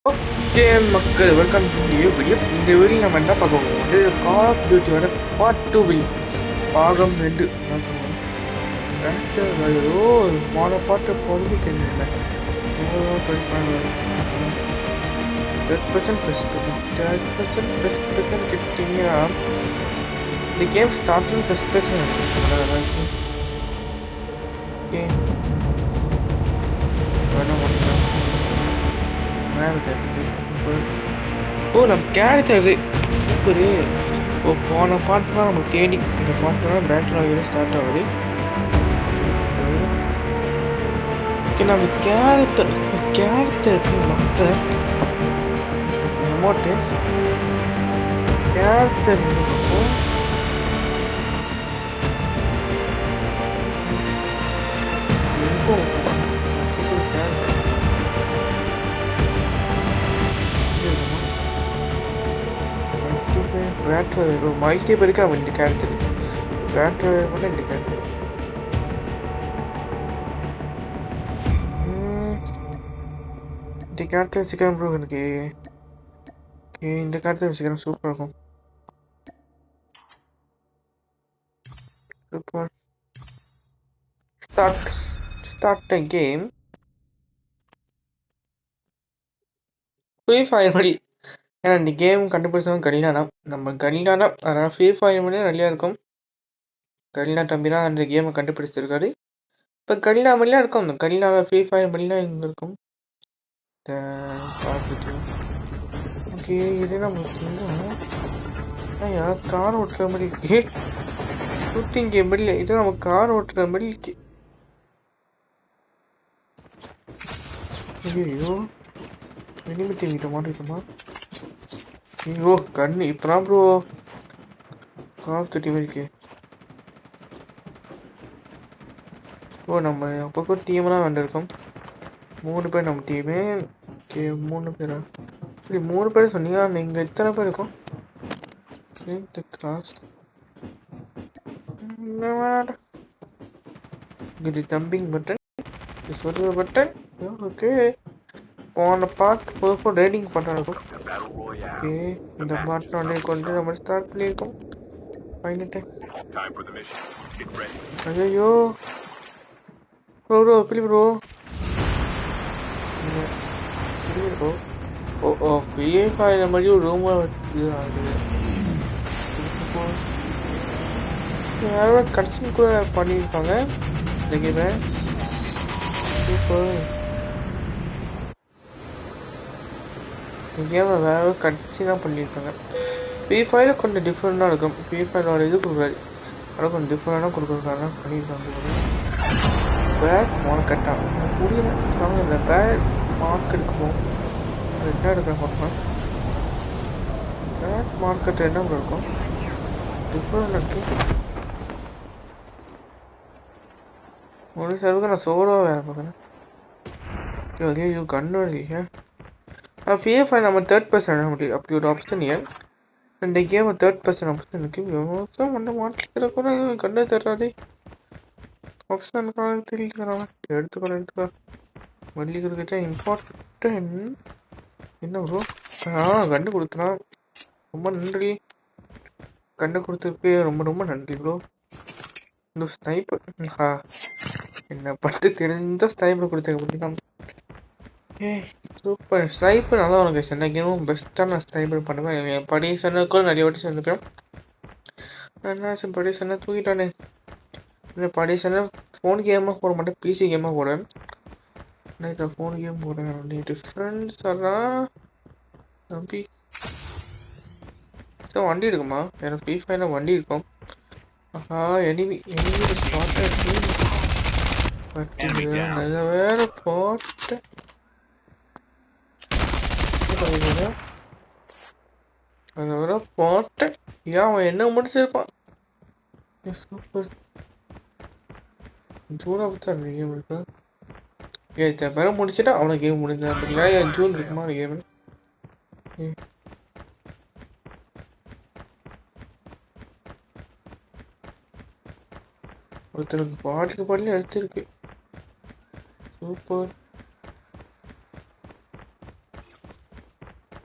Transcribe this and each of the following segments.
Okay மக்கள், welcome to new video. இந்த video நம்ம என்ன பார்க்க போகிறோம் வந்து கால் ஆஃப் டியூட்டியோட பார்ட் 2 பாகம் 2 என்ன பண்ணுவோம். ஐயோ, போன பாட்டு பொறுமை தெரியல. தேர்ட் பர்சன் கிட்டீங்கன்னா இந்த கேம் ஸ்டார்டிங் ஃபர்ஸ்ட் பர்சன் ஓ நம்ம கேரக்டர் சூப்பரு. ஓ போன பாட்டு தான் நமக்கு தேடி இந்த பாட்டு தான் பேட்டில் ஆகிற ஸ்டார்ட் ஆகுது. ஓகே நம்ம கேரக்டர் மற்ற மோட்டர்ஸ் கேரக்டர் மல்டிபிளேயருக்கு அவன் இந்த கேரக்டர் பேட்லர் பண்ண இந்த கேரக்டர் இந்த கேரக்டர் சீக்கிரம் ப்ரோ எனக்கு இந்த கேரக்டர் சீக்கிரம் சூப்பராக இருக்கும். Super start the game. Free fire மாதிரி ஏன்னா இந்த கேம் கண்டுபிடிச்சவங்க கலினானா நம்ம கலினானா அதனால் ஃப்ரீ ஃபயர் மாதிரியே நிறையா இருக்கும். கலினா தம்பி தான் அந்த கேமை கண்டுபிடிச்சிருக்காரு. இப்போ கலினா மாதிரிலாம் இருக்கும். அந்த கலினாவில் ஃப்ரீ ஃபயர் மாதிரிலாம் எங்கே இருக்கும் பார்த்துட்டு. ஓகே இது நம்ம கார் ஓட்டுற மாதிரி இருக்கு. ஷூட்டிங் கேம் இல்லை, இது நம்ம கார் ஓட்டுற மாதிரி இருக்கு. ஐயோ எனிமிட்டி கிட்ட மாட்டிட்டோமா? ஐயோ கண்ணு இப்போதான் ப்ரோ கார் தட்டி மாதிரி இருக்கு. ஓ நம்ம அப்போ டீம்லாம் வந்துருக்கோம். 3 பேர் நம்ம டீமு. ஓகே 3 பேரா? சரி 3 பேர் சொன்னீங்க. இங்கே எத்தனை பேர் இருக்கும்? கிளாஸ் இது தம்பிங் பட்டன், சொல்ற பட்டன். ஓகே போன பார்ட் பர்ஃபெக்ட் ரைடிங் பண்ணுறோம். ஓகே இந்த பார்ட் வந்து கொண்டு நம்ம ஸ்டார்ட் பண்ணியிருக்கோம். ஃபைனல் ஐயோ ப்ரோ பிலி ப்ரோ ப்ரோ ஓ பிஎஃப் ஆகிற மாதிரி ஒரு ரூமாக வச்சு அது யாரோ கடைசி கூட பண்ணியிருப்பாங்க இந்த கேமை. சூப்பர். இந்த கேமை வேற கடைசி தான் பண்ணியிருக்காங்க. P5 கொஞ்சம் டிஃப்ரெண்டாக இருக்கும். P5 இது கொடுக்குறாரு, அதெல்லாம் கொஞ்சம் டிஃப்ரெண்டாக கொடுக்குறதுக்காக பண்ணியிருக்காங்க. பேட் மார்க்கெட்டா புரியல. இந்த பேட் மார்க்கெட்டுக்கு போகும். அது என்ன எடுக்கிற பார்க்கலாம். பேட் மார்க்கெட் என்ன இருக்கும் டிஃப்ரெண்ட் இருக்கு. ஒரு சர்வுக்கு நான் சோலோவாக வேறு பார்க்குறேன். ஐயோ கண்ணு வலிக்க. P5 நம்ம தேர்ட் பர்சன் ஆக முடியும். அப்படி ஒரு ஆப்ஷன் ஏன் இந்த கேம் தேர்ட் பர்சன் ஆப்ஷன் இருக்கு. விவசாயம் பண்ண மாட்டிக்கிற கூட கண்ணே தர்றாரு. ஆப்ஷன் தெரியல. எடுத்துக்கோ வள்ளிக்கிட்ட இம்பார்ட்டன் என்ன ப்ரோ? கண்டு கொடுத்தனா ரொம்ப நன்றி. கண்டு கொடுத்ததுக்கு ரொம்ப நன்றி ப்ரோ. இந்த ஸ்னைப்பர் என்ன பட்டு தெரிஞ்ச ஸ்னைப்பர் கொடுத்தேன். சூப்பர் ஸ்னைப்பர் நல்லா உனக்கு சென்ன கேமும் பெஸ்ட்டாக ஸ்னைப்பர் பண்ணுவேன். என் படி சொன்ன கூட நிறைய வாட்டி சேர்ந்துப்பேன். என்ன படி சொன்ன தூக்கிட்டானே. படி சொன்ன ஃபோன் கேமாக போட மாட்டேன், பிசி கேமாக போடுவேன். நான் ஃபோன் கேம் போடுவேன். டிஃப்ரெண்ட்ஸ் எல்லாம் தம்பி சார் வண்டி இருக்குமா? எனக்கு P5 வண்டி இருக்கும். எனிமி ஸ்பாட் இருக்கு. அதை வேற போட்டு அதை வேற போட்டேன். ஏன் அவன் என்ன முடிச்சிருப்பான்? சூப்பர். ஜூனா தான் கேம் இருக்கா? பேர முடிச்சுட்டா அவனை கேம் முடிஞ்சா என் ஜூன் இருக்குமா கேம்? ஒருத்தருக்கு பாட்டுக்கு எடுத்திருக்கு. சூப்பர்.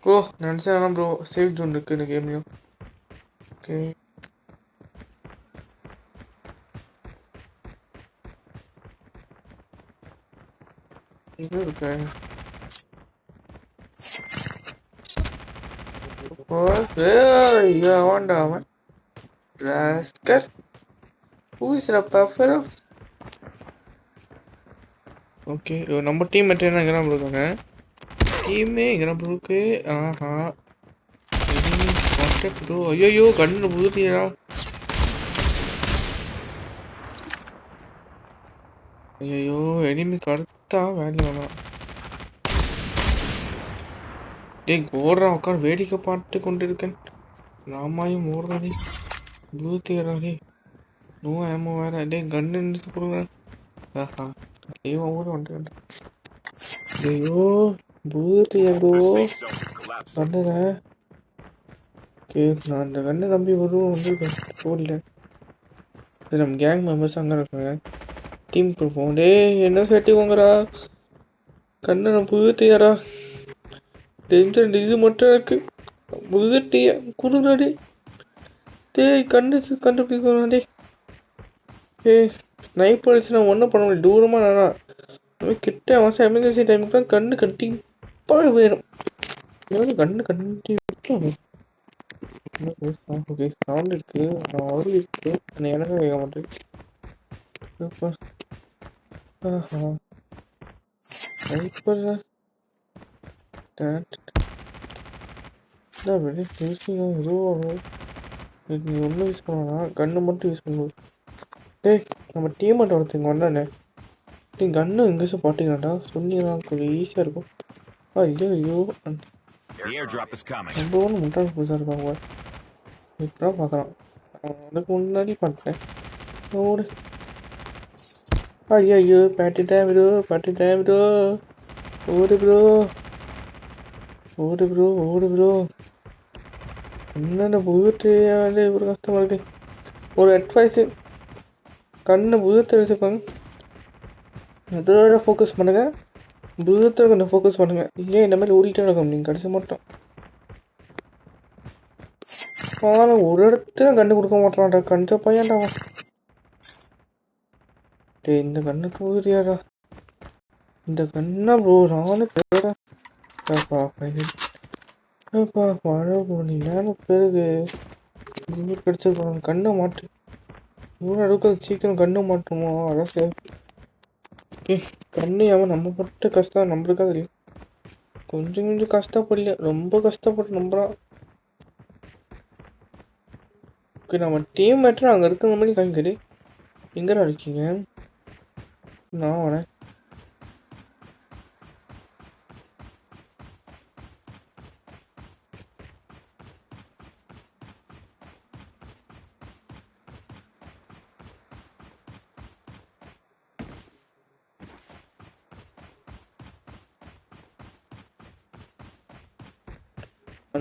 ஓ நினச்சேன் ப்ரோ சேஃப் ஜோன் இருக்கு இந்த கேம்லையும். ஓகே இது இருக்கு. அவன்டா அவன் ராஸ்கர். Who is the buffer? Okay நம்ம டீம் மட்டும் என்ன எங்கே ப்ரோ இருக்காங்க? டீமே எங்கே ப்ரோ இருக்கு? ஆஹா ப்ரோ. ஐயோ கண்ணு புதுத்தியா. ஐயோ எனிமி கடுத்தா வேல்யூ வேணாம். டேய் ஓடுறான் உட்காந்து வேடிக்கை பார்த்து கொண்டு இருக்கேன். ராமாயும் ஓடுறாடி புதுத்தியராடி. நோ ஏமோ வேற. டேய் கண்ணு நின்று கொடுங்க. ஆஹா தெய்வம் ஊர் வந்துட்டு. ஐயோ புதுத்தியா ப்ரோ கண்ணுல. ஓகே நான் அந்த கண்ணை நம்பி வருவோம் வந்து போடல. இது நம்ம கேங் மெம்பர்ஸ் அங்கே இருக்காங்க. டீம் கொடுப்போம். டே என்ன சேர்த்துக்கோங்கடா. கண்ணை நான் புதுத்தியாரா. டென்ஷன் இது மட்டும் இருக்கு. புதுட்டியா கொடுங்கடி. டேய் கண்டுபிடிக்கணும். டே ஏய் ஸ்னைப்பர் அடிச்சு ஒன்றும் பண்ண முடியும். தூரமாக நானா கிட்ட அவசரம் எமர்ஜென்சி டைமுக்கு தான் கண்ணு கண்டிப்பாக போயிடும். கண்ணு கண்டிப்பாக. ஓகே சவுண்ட் இருக்கு. நான் ஒரு இருக்கு எனக்கு கேட்க மாட்டேன். சூப்பர். ஆஹா ஸ்னைப்பர் நீ ஒன்றும் யூஸ் பண்ணலாம். கண்ணு மட்டும் யூஸ் பண்ணுவோம். டேய் நம்ம டீம் மட்டும் ஒருத்தங்க வந்தானே. நீ கண்ணு எங்கேயாச்சும் போட்டிங்களாடா சொன்னீங்கன்னா கொஞ்சம் ஈஸியாக இருக்கும். ஐயோ ரொம்ப ஒன்று முட்டாள் புதுசாக இருக்காங்க. இப்போதான் பார்க்குறான். அதுக்கு முன்னாடி பண்ணிட்டேன். ஓடு. ஐயோ பாட்டிட்டேன் ப்ரோ. ஓடு ப்ரோ. என்னென்ன புதுட்டு ஒரு கஷ்டமாக இருக்கு. ஒரு அட்வைஸு கண்ணை புதுத்தை வச்சுப்பாங்க. அதோட ஃபோக்கஸ் பண்ணுங்க. புதுத்தை கொஞ்சம் ஃபோக்கஸ் பண்ணுங்க. ஏன் இந்த மாதிரி ஓடிட்டே இருக்கும் நீங்கள் கடைசி மட்டும். ஆனால் ஒரு இடத்துல கண்ணு கொடுக்க மாட்டான்டா. கண்ட பையன்டா. டே இந்த கண்ணுக்கு ஊதியாடா. இந்த கண்ணா ப்ரோ நானும் பேரா மழை போனி நானும் பெருகு கிடைச்சிருக்கோம். கண்ணை மாட்டு இவ்வளோ அளவுக்கு சீக்கிரம் கண்ணு மாட்டுமோ அதான் சார். கண்ணு அவன் நம்ம பட்ட கஷ்டம் நம்மளுக்காக இல்லை. கொஞ்சம் கஷ்டப்படல ரொம்ப கஷ்டப்பட்டு நம்புறான். ஓகே நம்ம டீம் மேட்ரு அங்கே இருக்கிற மாதிரி காமிக்கடி. எங்கடா இருக்கீங்க? நான் வரேன்.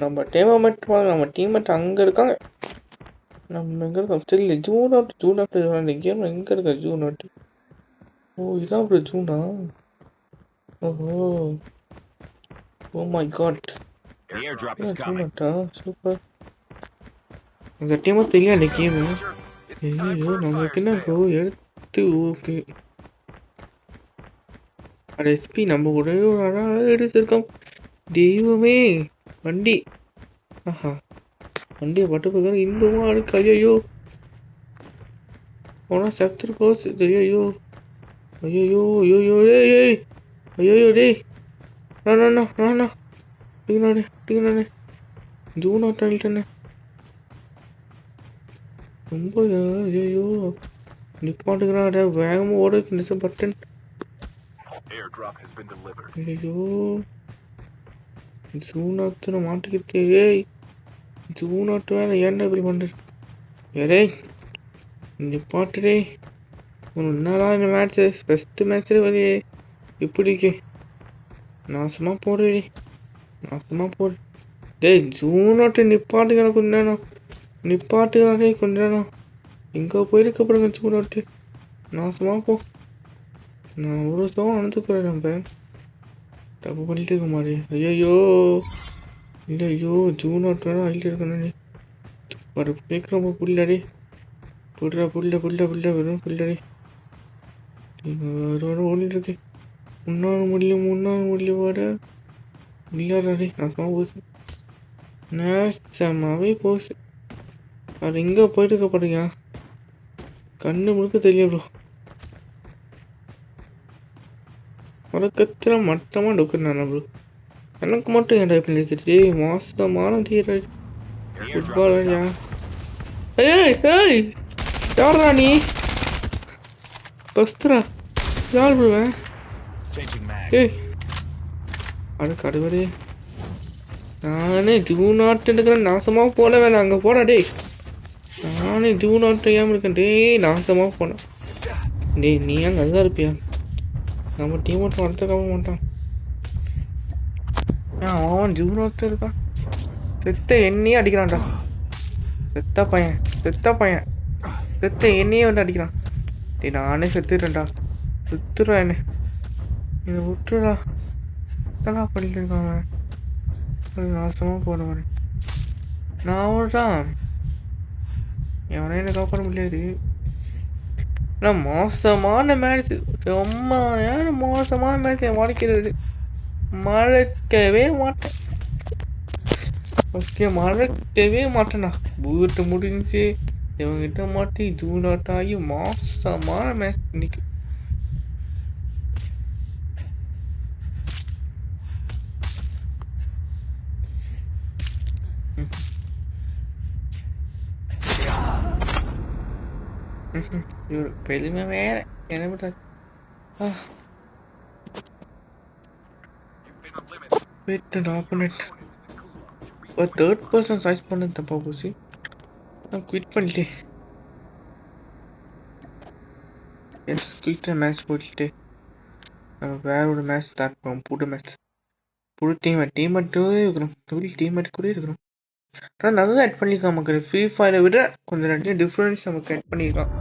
நம்ம டீம் மேட் அங்கே இருக்காங்க. நம்ம எங்கே இருக்கோம் தெரியல. ஜூன் அவுட் இந்த கேம் எங்கே இருக்கா? June out. ஓ இதான் ப்ரோ ஜூனா? ஓ மை காட் ஜூன் அவுட்டா? சூப்பர். இந்த டீமை தெரியல இந்த கேமு. ஐயோ நம்மளுக்கு என்ன ப்ரோ எடுத்து. ஓகே எஸ்பி நம்ம கூட எடுத்துருக்கோம். தெய்வமே வண்டி. ஆஹா வண்டியை பட்டு பார்க்க இன்பமா இருக்கு. ஐயோ போனால் செப்டர் க்ளோஸ். ஐயோ டேய் நானே ஜூன் அவுட் ஆகிட்டேன்னு ரொம்ப. ஐயோ நிப்பாட்டுக்கிறான். வேகமாக ஓட பட்டன். ஐயோ ஜூன் அவுட் மாட்டிக்கிட்டே. ஜூன் அவுட் வேலை ஏன்டா இப்படி பண்ணுறேன்? ஏடே நிப்பாட்டுடே. என்னடா இந்த மேட்ச்சு ஃபஸ்ட்டு மேட்ச்சு வரையே இப்படிக்கு நாசமாக போடுறே. டேய் ஜூன் அவுட் நிப்பாட்டுக்கிறேன் கொஞ்ச நேரம். நிப்பாட்டுக்கிறே கொஞ்ச நேரம். எங்கே போயிருக்க போடுங்க ஜூன் அவுட்டு. நாசமாக போ. நான் ஒரு சவம் அனுப்பிச்சுக்கிறேன். நம்ம தப்பு பண்ணிட்டு இருக்க மாதிரி. ஐயோ இல்லை ஐயோ ஜூன் ஆட்டம் அள்ளி இருக்கணும் நீ ஒரு கேட்குறப்ப புள்ளடி புள்ள வெறும் புள்ளடி ஓடிட்டு இருக்கு முன்னாள் முடிய வர முடியாதாடி நாசமாக போச்சு நேசமாகவே போச்சு அது எங்கே போயிட்டு இருக்க பாருங்க கண்ணு முழுக்க தெரியல ப்ரோ வழக்கத்தில் மட்டமாக டொக்குறான ப்ரோ எனக்கு மட்டும் ஏன் டைப் பண்ணிருச்சு மோசமான டீர் ஃபுட்பால் ஏய் ஏய் யாரா நீ பஸ்துரா யார் விடுவேன் ஏய் அடு கடுவரே நானே ஜூன் ஆட்டுக்கிறேன் நாசமாக போல வேலை அங்கே போடா டேய் நானே ஜூன் ஆட்டு ஏன் இருக்கேன் டேய் நாசமாக போனேன் டேய் நீ அங்கே அதுதான் இருப்பியா நம்ம டீம் மட்டும் அடுத்த மாட்டான் அவன் ஜூன் ஆட்டு இருக்கான் செத்த எண்ணியே அடிக்கிறான்டா செத்த பையன் செத்த எண்ணியே வந்து அடிக்கிறான் டேய் நானே செத்துட்டேன்டா சுத்துறா என்ன இதை விட்டுடா என்னடா பண்ணிட்டு இருக்காங்க நாசமாக போனவன் நான் தான் எவனே என்ன காப்பாற்ற முடியாது நான் மோசமான மேட்ச் மோசமான மேட்ச் என் வாழ்க்கிறது மறக்கவே மாட்டேன் ஓகே மறக்கவே மாட்டேண்ணா பூட்டு முடிஞ்சு இவங்கிட்ட மாட்டி ஜூன் அவுட் ஆகி மோசமான மேட்ச் இன்னைக்கு இவர் பெருமை வேற என்ன பண்றாரு ஒரு தேர்ட் பர்சன் சர்ச் பண்ண தப்பா போச்சு நான் குவிட் பண்ணிட்டேன் எஸ் குயிக்காக மேட்ச் போட்டுட்டு நம்ம வேற ஒரு மேட்ச் ஸ்டார்ட் பண்ணுவோம் புது மேட்ச் புது டீம்மேட்டே இருக்கிறோம் டீம்மேட் கூட இருக்கிறோம் ஆனால் நல்லா ஆட் பண்ணியிருக்கான் மக்கள் ஃப்ரீ ஃபயரை விட கொஞ்சம் நிறைய டிஃப்ரென்ஸ் நமக்கு ஆட் பண்ணியிருக்கான்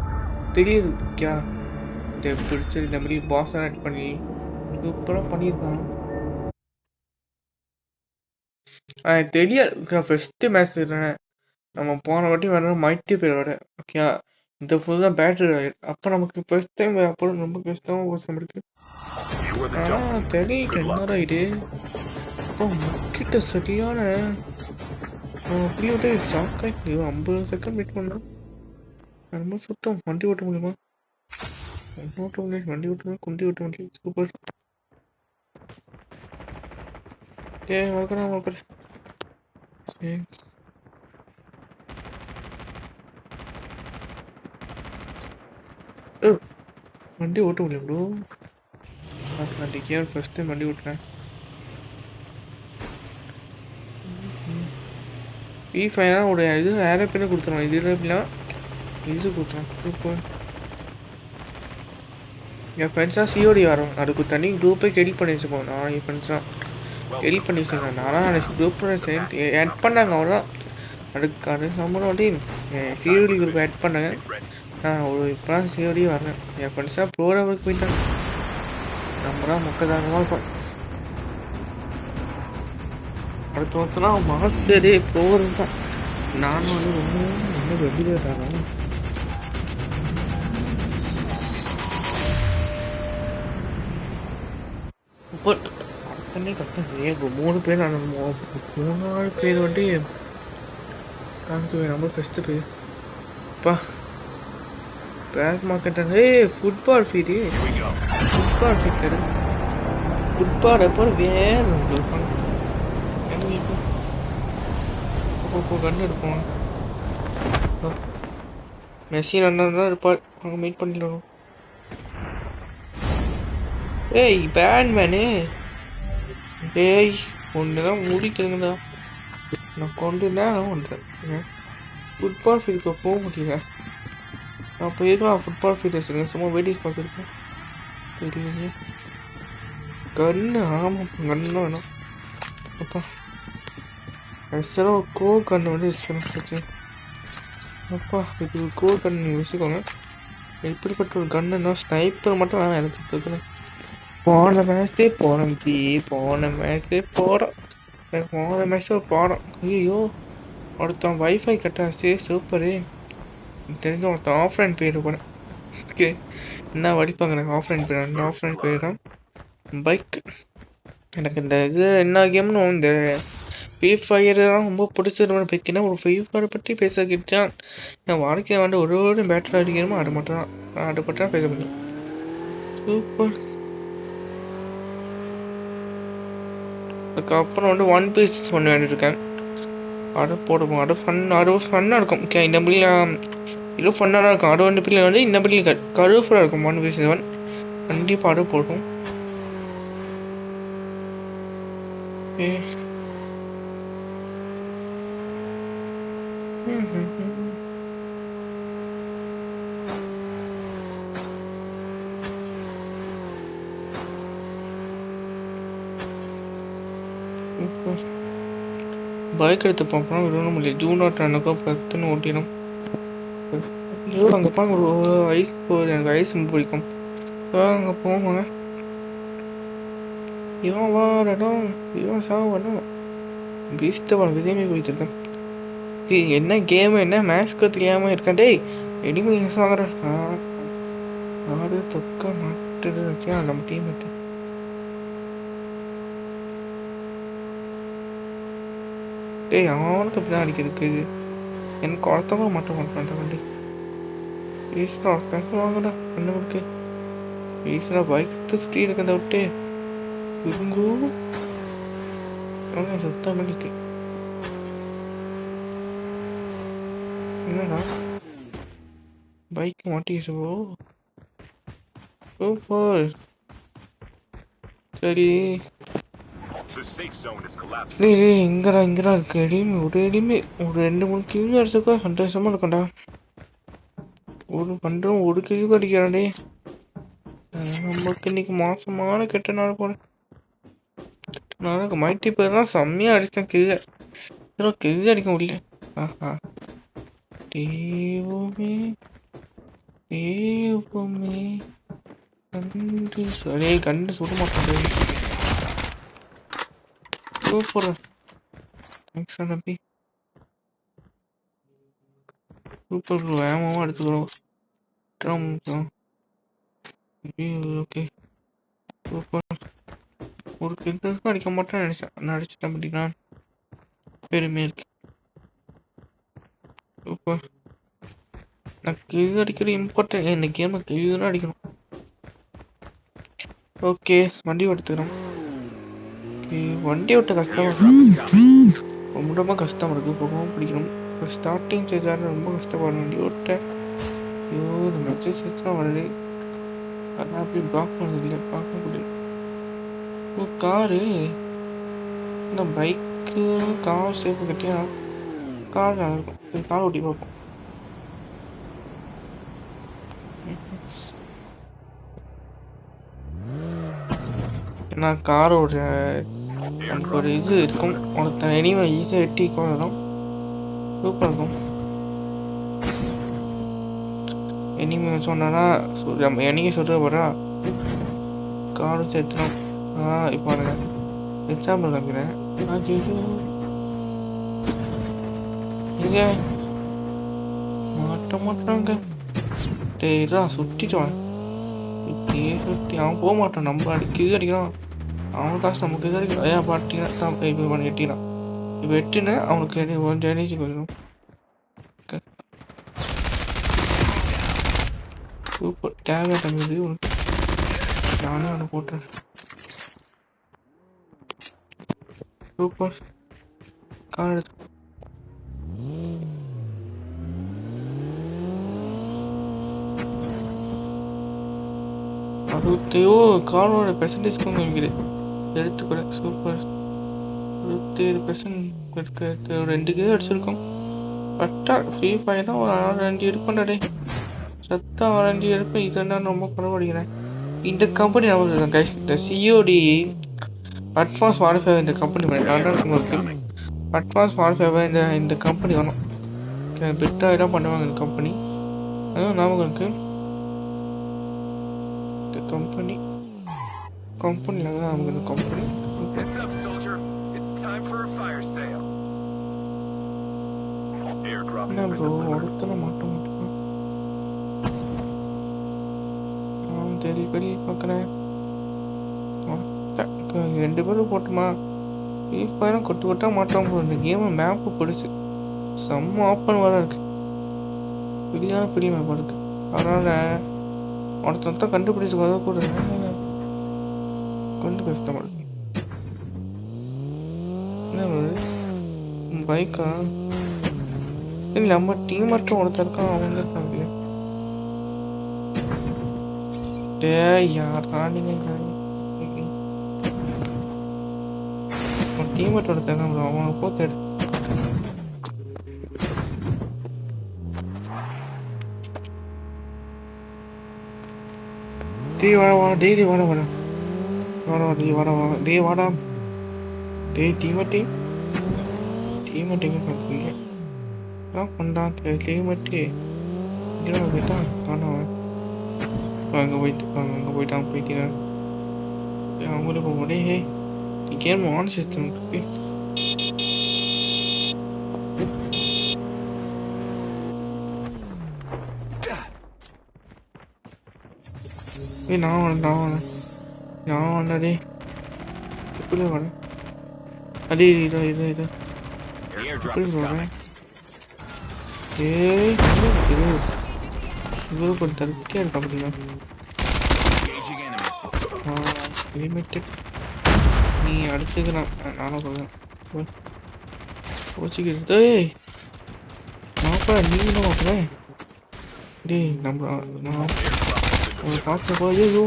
தெரியுது ஓகே இதை பிடிச்சி இந்த மாதிரி பாஸாக ஆட் பண்ணி சூப்பராக பண்ணியிருக்கான் தெரியாது ஃபஸ்ட்டு மேட்ச் நம்ம போன வாட்டி வர மைட்டி பேரோட ஓகே இந்த ஃபுல்லாக பேட்டரி ஆகிடும் அப்போ நமக்கு ஃபஸ்ட் டைம் அப்புறம் ரொம்ப கஷ்டமாக போச்சு நம்மளுக்கு ஆனால் தெரியல என்னடா இது அப்போ முக்கிட்ட சரியான அப்படி விட்டு ஷாக் ஆகிட்டு 50 செகண்ட் வெயிட் பண்ணோம் ரொம்ப சுத்தம் வண்டி ஓட்ட முடியுமா வண்டி ஓட்ட முடியும் சூப்பர் மறக்கிறேன் வண்டி ஓட்ட முடியும் ப்ரோ நான் ஃபர்ஸ்ட் டைம் வண்டி ஓட்டுறேன் ஒரு இது ஏரோப்ளேனே கொடுத்துருவான் இது ஏரோப்ளேன் இது கொடுத்துருவான் சூப்பர் என் ஃப்ரெண்ட்ஸாக சிஓடி வரோம் அதுக்கு தனி குரூப்பை எடிட் பண்ணி வச்சுப்போம் நான் என் ஃப்ரெண்ட்ஸ்லாம் எடிட் பண்ணி வச்சுருக்கேன் நானும் குரூப் ஆட் பண்ணாங்க அவ்வளோதான் அது சம்பளம் வந்து சிஓடி குரூப் ஆட் பண்ணாங்க நான் ஒரு இப்போ தான் சிஓடி வரேன் என் ஃப்ரெண்ட்ஸாக ப்ரோக்ராமுக்கு போயிட்டாங்க நம்ம தான் முக்கதானமாக இருப்போம் அடுத்த ஒருத்தனா மாஸ்டரே ப்ரோக்ராம் தான் நானும் வந்து ரொம்ப வெகுலேட்டாங்க இப்போ அடுத்தனே கஷ்டம் வேகும் 3 பேர் நான் 3 பேர் வந்து காமிக்குவேன் நம்ம ஃபஸ்ட்டு பேர் அப்பா பேக் மார்க்கெட் ஃபுட்பால் ஃபீட் கிடையாது ஃபுட்பால் எப்போ வேறு உங்களுக்கு இப்போ கண்டு எடுப்போம் மெஷின் அண்ணன் தான் இருப்பார் அவங்க மீட் பண்ணிடணும் ஏய் பேட்மேனு ஏய் ஒன்று தான் முடிக்குதுங்கடா நான் கொண்டு நேரம் பண்ணுறேன் ஃபுட்பால் ஃபீல்டுக்கு போக முடியல நான் போயிருக்கலாம் ஃபுட்பால் ஃபீல்டு வச்சுருக்கேன் சும்மா வெயிட்டிங் பார்த்துருக்கேன் தெரியலையே கன்று ஆமாம் கன்று தான் வேணும் அப்பா ஆக்சுவலாக கோ கன்று வந்து வச்சுக்கணும் அப்பா இது கோ கன்று நீங்கள் வச்சுக்கோங்க எப்படிப்பட்ட ஒரு கன்னுன்னா ஸ்னைப்பர் மட்டும் வேணாம் எனக்கு இருக்குன்னு போன மேட்ச்சே போகிறோம் போன மேட்ச்சே போகிறோம் போன மெசேஜ் பாடம். ஐயோ, ஒருத்தன் வைஃபை கட்டாச்சு. சூப்பரு. தெரிஞ்ச ஒருத்தன் ஆஃப்லைன் பேர் கூட. ஓகே, என்ன வடிப்பாங்க எனக்கு ஆஃப்லைன் பேர். அந்த ஆஃப்லைன் பேர் தான் பைக். எனக்கு இந்த இது என்ன கேம்னு இந்த ஃப்ரீ ஃபயர்லாம் ரொம்ப பிடிச்சது பைக்குன்னா ஒரு ஃப்ரீ ஃபயர் பற்றி பேச கிட்டான். என் வாழ்க்கையை வந்து ஒரு பேட்டில் அடிக்கணுமோ அது மட்டும் தான். அது மட்டும் தான் பேச முடியும். சூப்பர். அதுக்கப்புறம் வந்து ஒன் பீஸ் பண்ண வேண்டியிருக்கேன். அது போடுவோம். அது ஃபன்னாக இருக்கும். ஓகே, இந்த பிள்ளைலாம் இது ஃபன்னாக தான் இருக்கும். அது வந்து பிள்ளை வந்து இந்த பிள்ளை கருஃபுல்லாக இருக்கும். ஒன் பீஸ் 7 கண்டிப்பாக அது போடும். ஓகே. பைக் எடுத்து பார்ப்போம். விடணும் முடியல. ஜூன் 10 ஓட்டிடும். அங்கே போனால் ஒரு ஐஸ் எனக்கு ஐஸ் ரொம்ப பிடிக்கும். அங்கே போவாங்க. இவன் வாடணும், இவன் சாவணும். பீஸ்டவன் விஜயமே குடிச்சிருக்கேன். என்ன கேம் என்ன மேட்ச் தெரியாம இருக்கேன். டேய் எடிமி வாங்குற ஆடு தொக்க மாட்டுது வச்சா நம்ம டீம் விட்டு. டேய் அவனுக்கு அப்படிதான் அடிக்கிறதுக்கு எனக்கு ஒருத்தவங்க மட்டும் பண்ணுறேன் வண்டி. ஈஸ்வரா ஒருத்தன் வாங்கடா என்ன இருக்கு. ஈஸ்வரா பைக் சுற்றி இருக்கதை விட்டு இவங்கூ சுத்தம் பண்ணிக்கு. என்னடா பைக் மாட்டிச்சோ. சூப்பர். சரி இங்கடா இருக்கு. எடிமே ஒரு 2-3 கிலோ அடிச்சக்கா சந்தோஷமா இருக்கும்டா. ஒரு கிலோ அடிக்கிறாண்டே. நமக்கு இன்னைக்கு மோசமான கெட்ட நாள் போல. நாளைக்கு மைட்டி பேர் தான் செம்மையா அடிச்சேன். கிழ அடிக்க முடியல. ஆஹா தேவமே தேவமே நன்றி. சரி கண்டு சுட மாட்டேன். சூப்பர். தேங்க்ஸ் நம்பி. Super bro. வேகமாக எடுத்துக்கிறோம். Okay super. ஒரு கில்லுக்கும் அடிக்க மாட்டேன்னு நினைச்சேன். நான் அடிச்சிட்டேன் அப்படின்னா பெருமையா இருக்கு. சூப்பர். நான் கில் அடிக்கிற இம்பார்ட்டன். இந்த கேமை கில் தான் அடிக்கணும். ஓகே வண்டி எடுத்துக்கிறோம். வண்டி ஓட்ட கஷ்டமா இருக்கு. ரொம்ப கஷ்டமா இருக்கு. போகவும் பிடிக்கணும். இப்போ ஸ்டார்டிங் ஸ்டேஜாக ரொம்ப கஷ்டப்படும் வண்டி ஓட்ட. ஐயோ இந்த மெசேஜ் தான் வருது. அதான் அப்படி பிளாக் பண்ணது இல்லை. பார்க்க முடியல. ஓ காரு. இந்த பைக்கு கார் சேஃபு கட்டியா கார் நல்லா இருக்கும். கார் ஓட்டி பார்ப்போம். ஏன்னா காரோட நமக்கு ஒரு இது இருக்கும். ஒருத்தன் எனிமே ஈஸியாக எட்டி கொள்ளலாம். சூப்பராக இருக்கும். எனிமே சொன்னா நம்ம என்னைக்கு சொல்கிற போகிறா கார் வச்சு எடுத்துனோம். இப்போ எக்ஸாம்பிள் காமிக்கிறேன். இங்கே மாட்டாங்க. டேரா சுட்டிடுவான். சுட்டி அவன் போக மாட்டான். நம்ம அடிக்கிறான். அவன் காசு நமக்கு இது அடிக்கிறான். ஏன் பாட்டினா தான் இப்போ பண்ணி எட்டினான். இப்போ எட்டினா அவனுக்கு கொஞ்சம் எனர்ஜி போயிடும். சூப்பர். டேப்லெட் அமைது உனக்கு. நானே அவனை போட்டேன். சூப்பர். கார் எடுத்து காரோட பெர்சன்டேஜ் கொஞ்சம் எடுத்துக்கூட. சூப்பர். 67% எடுக்க 2 கிலோ அடிச்சிருக்கோம். பட்டா ஃப்ரீ ஃபயர்னா ஒரு 6-5 எடுப்பேன்டே. சத்தா 6-5 எடுப்பேன். இதெல்லாம் ரொம்ப பரவாயில்லைக்கிறேன். இந்த கம்பெனி நம்ம கைஸ் இந்த சிஓடி அட்வான்ஸ் வார்ஃபேர் இந்த கம்பெனி இருக்கு. அட்வான்ஸ் வார்ஃபேர் இந்த கம்பெனி வேணும். பெட்டாக இடம் பண்ணுவாங்க இந்த கம்பெனி. அதுவும் ஞாபகம் இருக்கு. இந்த கம்பெனியில் தான் நமக்கு இந்த கம்பெனி என்ன ப்ரோ ஒருத்தனை மாட்ட மாட்டேன். நான் தேடி தேடி பார்க்குறேன். 2 பேரும் போட்டுமா ஃப்ரீ ஃபயரும் கொட்டு கொட்டா மாட்டோம் ப்ரோ. இந்த கேமை மேப்பு பிடிச்சி செம்ம ஓப்பன் வேலை இருக்கு. பெரிய மேப் இருக்கு. அதனால ஒருத்தன் கண்டுபிடிச்சு கூட கொஞ்சம் கஷ்டமா இருக்கு. என்ன பைக்கா இல்லை நம்ம டீம் மட்டும் ஒருத்தர் இருக்கான். அவங்க இருக்காங்க. டே யாரா நீங்க டீம் மட்டும் ஒருத்தர் இருக்கான். அவனை போத்து எடு. டே வாடா டெய்லி வாடா டே வாடா டே வாடா டே டீமட்டி பார்க்குறீங்க என்ன பண்ணுறான் டீமட்டி இங்கே போயிட்டான் காணவன். அங்கே போயிட்டீங்க அவங்களே போக முடியே கேம் ஆன் சிஸ்டம் இருக்கு. நான் வந்தே எப்படி வரேன் அதே இதோ எப்படி சொல்கிறேன். இவ்வளோ கொஞ்சம் தருக்கியாக இருக்கா அப்படின்னா லிமிட்டட் நீ அடிச்சுக்கலாம். நானும் சொல்கிறேன் கோச்சிக்கிட்டு மாப்பா நீ என்ன பார்க்குறேன். டே நம்ம பார்க்க ஐயோ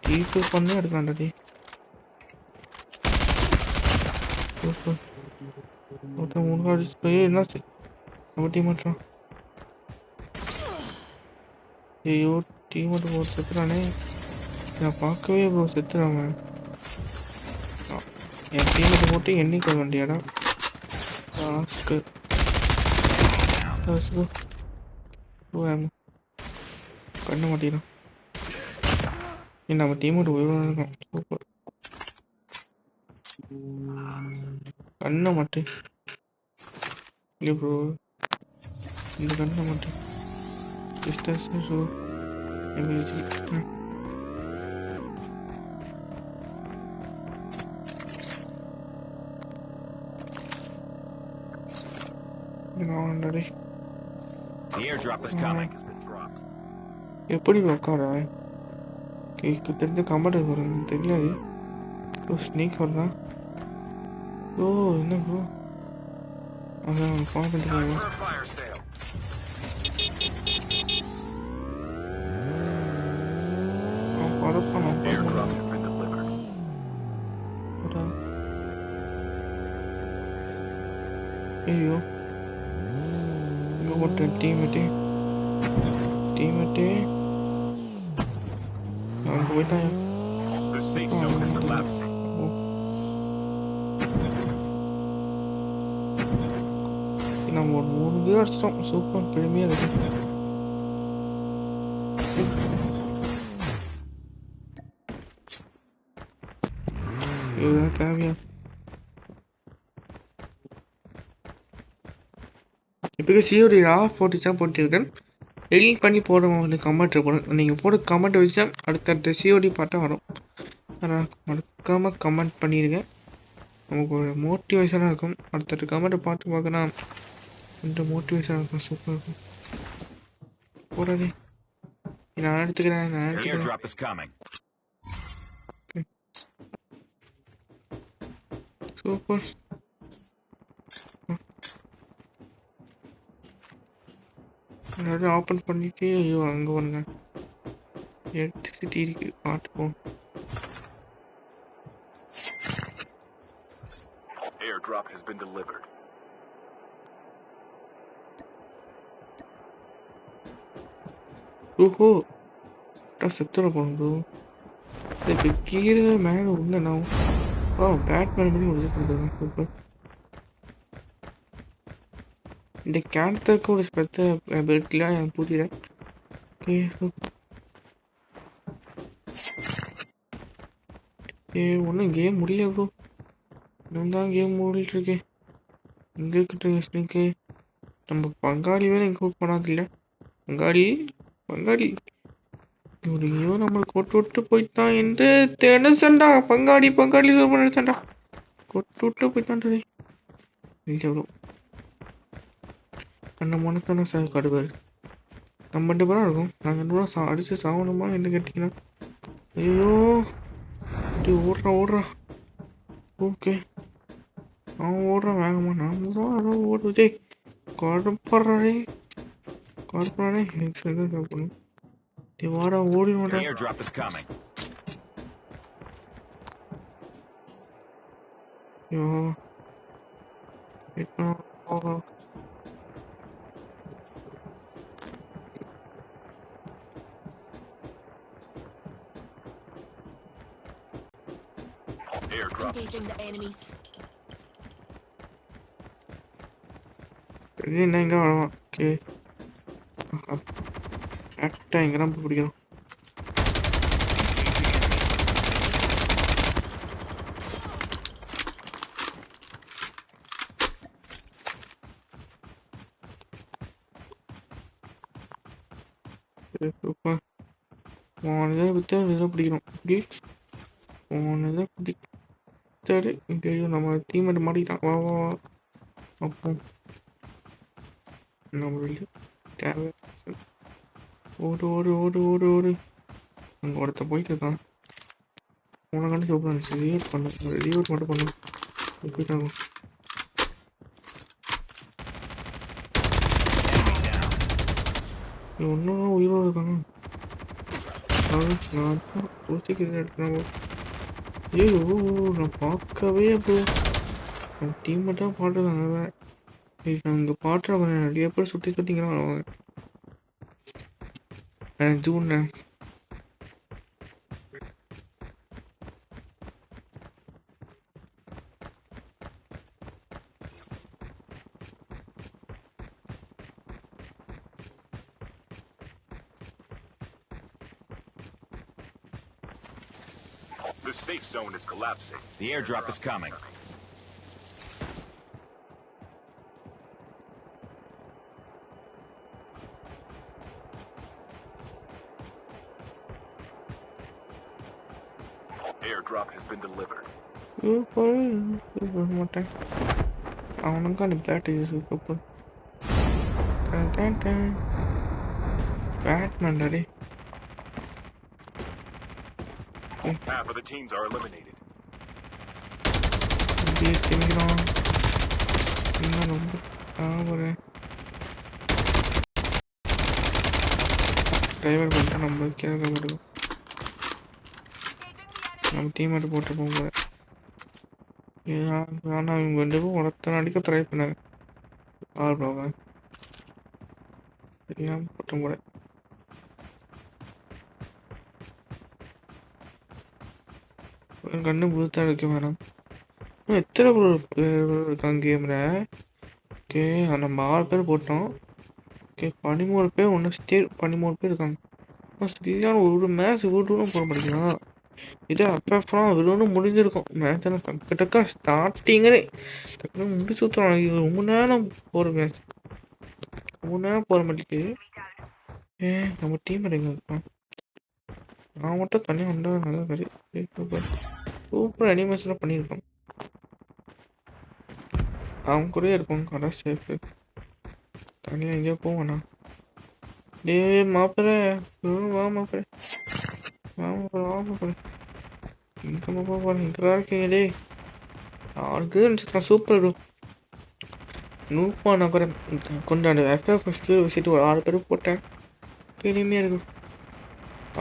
ரீஃபில் பண்ணே எடுக்கலாம்டா டே. ஒருத்தன் 3 அடிச்சு போய் என்னாச்சு நம்ம டீம் மட்டும். ஐயோ டீம் மட்டும் ஒரு செத்துறானே. நான் பார்க்கவே ப்ரோ செத்துறான். என் டீமுக்கு போட்டு எண்ணிக்க வேண்டியடா லாஸ்க்கு கண்ண மாட்டேங்கிறான். நம்ம டீம் மட்டும் உயிரோட இருக்கான். சூப்பர் கண்ணை மாட்டேன் இல்லை ப்ரோ. இந்த கண்ணை மாட்டேன் சிஸ்டர்ஸ் ஸோ எப்படி உட்கார தெரிஞ்ச கமெண்ட் வரும் தெரியாது. ஸ்னேக் வரலாம். ஓ என்ன ப்ரோ அதான் ஃபாலோ பண்ணிட்டு ஐயோ இங்கே போட்ட டீமேட்டே அங்கே போயிட்டான். நம்ம ஒரு 3 பேர் அடிச்சிட்டோம். சூப்பர் பெருமையாக இருக்கு. இதுதான் தேவையா. இப்போ சிஓடி ஆஃப் போட்டிருக்கேன். எடிட் பண்ணி போடுவோம். கமெண்ட் போடும். நீங்கள் போட கமெண்ட் வச்சா அடுத்தடுத்த சிஓடி பாட்டாக வரும். அதனால் மறக்காமல் கமெண்ட் பண்ணிடுங்க. நமக்கு ஒரு மோட்டிவேஷனாக இருக்கும். அடுத்தடுத்த கமெண்ட்டை பார்க்கலாம். கொஞ்சம் மோட்டிவேஷனாக இருக்கும். சூப்பராக இருக்கும். போடாதே நான் எடுத்துக்கிறேன். சூப்பர் எல்லாரும் ஓப்பன் பண்ணிட்டு ஐயோ அங்கே வருங்க எலக்ட்ரிசிட்டி இருக்கு பார்த்துப்போம். Airdrop has been delivered. ஓஹோ செத்துற போகுது. இப்போ கீழே மேலே உள்ள நான் பேட்மேன் பண்ணி முடிச்சு கொடுத்துருவேன். சூப்பர். இந்த கேன்சருக்கு ஒரு ஸ்பெஷல் பெல்ட்லாம் எனக்கு புரியல. ஒன்றும் கேம் முடியல ப்ரோ. இன்னும் தான் கேம் ஓடிட்டு இருக்கேன். இங்கே இருக்கட்டும் ஸ்னேக்கு. நம்ம பங்காளி வேற இன்க்ளூட் பண்ணாதில்ல. பங்காளி பங்காளி இவரையும் நம்மளை கொட்டு விட்டு போயிட்டான் என்று நினைச்சண்டா. பங்காளி பங்காளி சூப்பர் நினைச்சண்டா. கொட்டு விட்டு போயிட்டான்டா. இல்லை ப்ரோ அந்த மனத்தான சார் கடுவார். நம்ம 2 பேரும் இருக்கும். நாங்கள் 2 பேரும் அடிச்சு சாவணுமா என்ன கேட்டிங்கன்னா. ஐயோ ஓடுறான். ஓகே அவன் ஓடுறான் வேகமா. நாம தான் அதோ ஓடுதே. கடுப்படுறானே எனக்கு சரிதான் சாப்பிடணும். வாடா ஓடி வாடா. ஐயோ Engaging the enemies. என்ன எங்கே வரலாம். ஓகே கரெக்டாக எங்கே தான் பிடிக்கணும். சூப்பர். போனதை விற்று இதை பிடிக்கணும். இப்படி போனதை பிடிச்சாரு. இங்கே நம்ம தீமெட்டு மாட்டிக்கிட்டான். வா வா வா. அப்போ நம்மளுக்கு தேவை. ஓடு ஓடு ஓடு ஓடு ஓடு. அங்கே ஒருத்த போயிட்டு இருக்கான். போன கண்டு சூப்பராக இருந்துச்சு. ரீவர்ட் மட்டும் பண்ணு. போயிட்டாகும். ஒன்றும் உயிரோடு இருக்காங்க. நான் தான் யோசிக்கிறேன் எடுக்கிறேன். ஐயோ நான் பார்க்கவே அப்போ என் டீம் மட்டும் பாட்டுருந்தாங்க. நான் இங்கே பாட்டுற நிறைய பேர் சுட்டிங்கிறான் அவங்க. June The safe zone is collapsing. The airdrop is coming. Airdrop has been delivered. மாட்டேன் அவனுக்கு அந்த bat use batman daddy. Half of the teams are eliminated. திணிக்கிறான். இன்னும் ரொம்ப ஒரு டிரைவர் பண்ணிட்டா நம்ம கேட்க மாட்டோம். நம்ம டீமேட்டு போட்டு போக ஆனால் இவங்க 2 பேரும் ஒருத்தனை அடிக்க ட்ரை பண்ணாங்க. ஆள்பாவ தெரியாமல் போட்டும் கூட. கண்ணு புதுத்தான் இருக்க வேணாம். எத்தனை பேர் இருக்காங்க கேமில். ஓகே நம்ம 6 பேர் போட்டோம். ஓகே 13 பேர் ஒன்று 13 பேர் இருக்காங்க. சரியான ஒரு மேட்ச் வீட்டுன்னு போட மாட்டேங்கிறான். இதே அப்பெல்லாம் விடுன்னு முடிஞ்சிருக்கும். மேட்ச் டக்கு டக்கா ஸ்டார்டிங்கே டக்குனு முடிச்சு ஊற்றுறாங்க. ரொம்ப நேரம் போகிற மேட்ச். ரொம்ப நேரம் போகிற மாட்டேங்குது. நம்ம டீம் எங்கே இருக்கான். நான் மட்டும் தனியாக வந்தா நல்லா கறி. சூப்பர் அனிமேஷன்லாம் பண்ணியிருக்கான். அவங்க கூடயே இருக்கும். அதான் சேஃபு. தனியாக எங்கேயோ போவேண்ணா. டே மாப்பிள்ள வா மாப்பிள்ள இங்கே போகிறேன். இங்கே இருக்கீங்க டே. 6 பேர் இருந்துச்சுக்கா. சூப்பர் நூப்பா நான் கூட கொண்டாடு எஃப்எஃப் வச்சுட்டு ஒரு 6 பேர் போட்டேன். இனிமையாக இருக்கும்.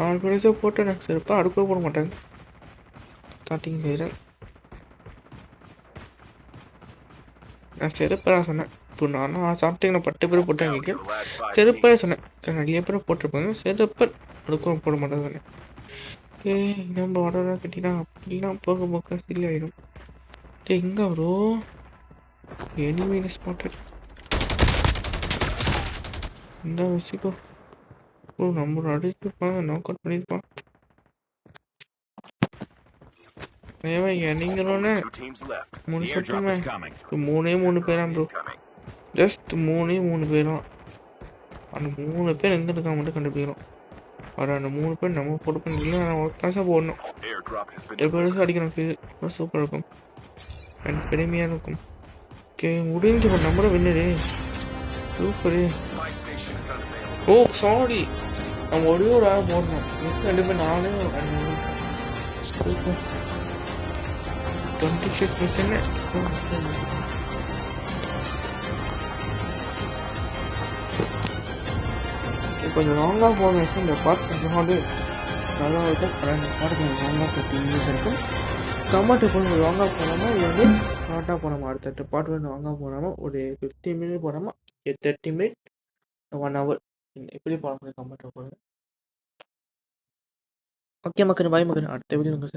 6 பேர் போட்டேன். எனக்கு சிறப்பாக அடுக்க போட மாட்டாங்க. ஸ்டார்டிங் செய்கிறேன். நான் செருப்பராக சொன்னேன். இப்போ நான் சாப்பிட்டீங்க. நான் 10 பேர் போட்டேன். எங்களுக்கு செருப்பராக சொன்னேன். நிறைய பேர் போட்டிருப்பாங்க. செருப்பர் அடுக்க போட மாட்டாங்க சொன்னேன். நம்ம உடனே கட்டினா அப்படிலாம் போக போக சில்லி ஆகிடும். எங்கே வரும் எனிமீன ஸ்பாட்டட். இந்த வச்சுக்கோ. நம்ம அடிச்சுப்பான். நாக் அவுட் பண்ணியிருப்பான். ஏங்க நீங்களோன்னு 2 teams left. மூணு The airdrop சொல்லிட்டுமே is coming. மூணு பேராம் ப்ரோ Incoming. ஜஸ்ட் மூணு பேரும் அந்த 3 பேர் எங்க இருக்காங்க மட்டும் கண்டுபிடிக்கணும் வர அந்த 3 பேர் நம்ம போட்டு பண்ணி காசாக போடணும் Airdrop has been எப்போ delivered. அடிக்கணும் இது சூப்பராக இருக்கும் எனக்கு பெருமையாக இருக்கும் ஓகே முடிஞ்சு இப்போ நம்மளும் winner super My station is unavailable. Oh sorry நம்ம ஒரே ஒரு ஆள் போடணும் மிஸ் 2 பேர் 26 மிஸ் என்ன கொஞ்சம் லாங்காக போகணும் இந்த பாட்டு வந்து நல்லா இருக்கும் அந்த பாட்டு கொஞ்சம் லாங்காக 30 மினிட்ஸ் இருக்கும் கமெண்ட் கொஞ்சம் லாங்காக போகாமல் இது வந்து ஷார்ட்டாக போனோமா அடுத்த பாட்டு வந்து லாங்காக போகாமல் ஒரு 15 மினிட் போடாமல் 30 மினிட் 1 hour எப்படி போட முடியும் கமெண்ட் போடுங்க ஓகே மக்கள் பாய் மக்கள் அடுத்த வீடியோ உங்கள்